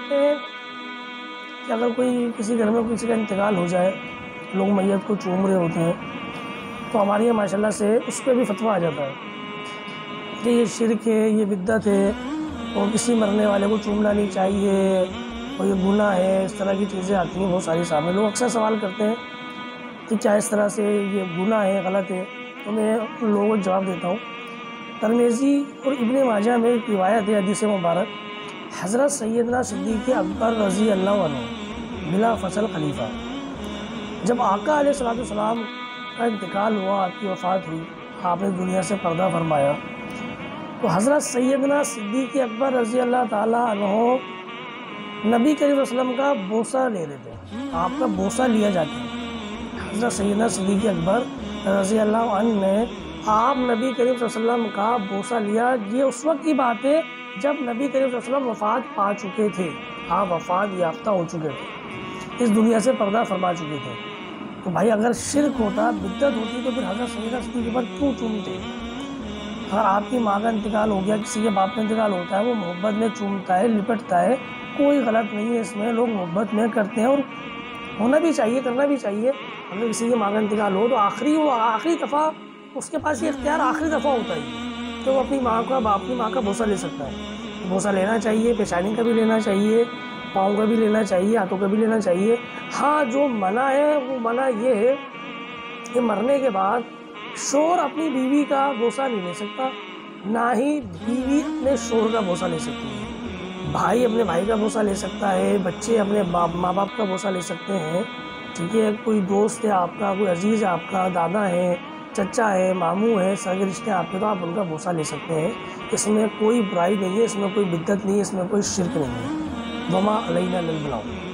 کرتے ہیں کہ اگر کسی گھر میں کسی کا انتقال ہو جائے، لوگ میت کو چوم رہے ہوتے ہیں، تو ہمارے یہاں ماشاءاللہ سے اس پہ بھی فتویٰ آ جاتا ہے کہ یہ شرک ہے، یہ بدعت ہے، اور کسی مرنے والے کو چومنا نہیں چاہیے، اور یہ گناہ ہے، اس طرح کی چیزیں آتی ہیں بہت ساری سامنے۔ لوگ اکثر سوال کرتے ہیں کہ کیا اس طرح سے یہ گناہ ہے، غلط ہے؟ تو میں ان لوگوں کو جواب دیتا ہوں۔ ترمذی اور ابن ماجہ میں ایک روایت ہے، حدیث مبارک، حضرت سیدنا صدیق اکبر رضی اللہ عنہ بلا فصل خلیفہ، جب آقا علیہ السلام کا انتقال ہوا، آپ کی وفات ہوئی، آپ نے دنیا سے پردہ فرمایا، تو حضرت سیدنا صدیق اکبر رضی اللہ تعالیٰ عنہ نبی کریم صلی اللہ علیہ وسلم کا بوسہ لے رہے تھے، آپ کا بوسہ لیا جاتا ہے۔ حضرت سیدنا صدیق اکبر رضی اللہ عنہ نے آپ نبی کریم صلی اللہ علیہ وسلم کا بوسہ لیا۔ یہ اس وقت کی بات ہے جب نبی کریم صلی اللہ علیہ وسلم وفات پا چکے تھے، آپ وفات یافتہ ہو چکے تھے، اس دنیا سے پردہ فرما چکے تھے۔ تو بھائی اگر شرک ہوتا، بدعت ہوتی، تو پھر حضرت سیدنا صدیق اکبر کیوں چومتے؟ اگر آپ کی ماں کا انتقال ہو گیا، کسی کے باپ کا انتقال ہوتا ہے، وہ محبت میں چومتا ہے، لپٹتا ہے، کوئی غلط نہیں ہے اس میں، لوگ محبت میں کرتے ہیں، اور ہونا بھی چاہیے، کرنا بھی چاہیے۔ اگر کسی کے ماں کا انتقال ہو تو آخری دفعہ اس کے پاس یہ اختیار آخری دفعہ ہوتا ہے کہ وہ اپنی ماں کا بوسہ لے سکتا ہے۔ بوسہ لینا چاہیے، پیشانی کا بھی لینا چاہیے، پاؤں کا بھی لینا چاہیے، ہاتھوں کا بھی لینا چاہیے۔ ہاں جو منع ہے وہ منع یہ ہے کہ مرنے کے بعد شوہر اپنی بیوی کا بوسہ نہیں لے سکتا، نہ ہی بیوی اپنے شوہر کا بوسہ لے سکتی ہے۔ بھائی اپنے بھائی کا بوسہ لے سکتا ہے، بچے اپنے ماں باپ کا بوسہ لے سکتے ہیں، ٹھیک ہے؟ کوئی دوست ہے آپ کا، کوئی عزیز ہے آپ کا، دادا ہے، چچا ہے، ماموں ہے، سگے رشتے آپ کے، تو آپ ان کا بوسہ لے سکتے ہیں۔ اس میں کوئی برائی نہیں ہے، اس میں کوئی بدعت نہیں ہے، اس میں کوئی شرک نہیں ہے۔ وما علینا الا البلاغ۔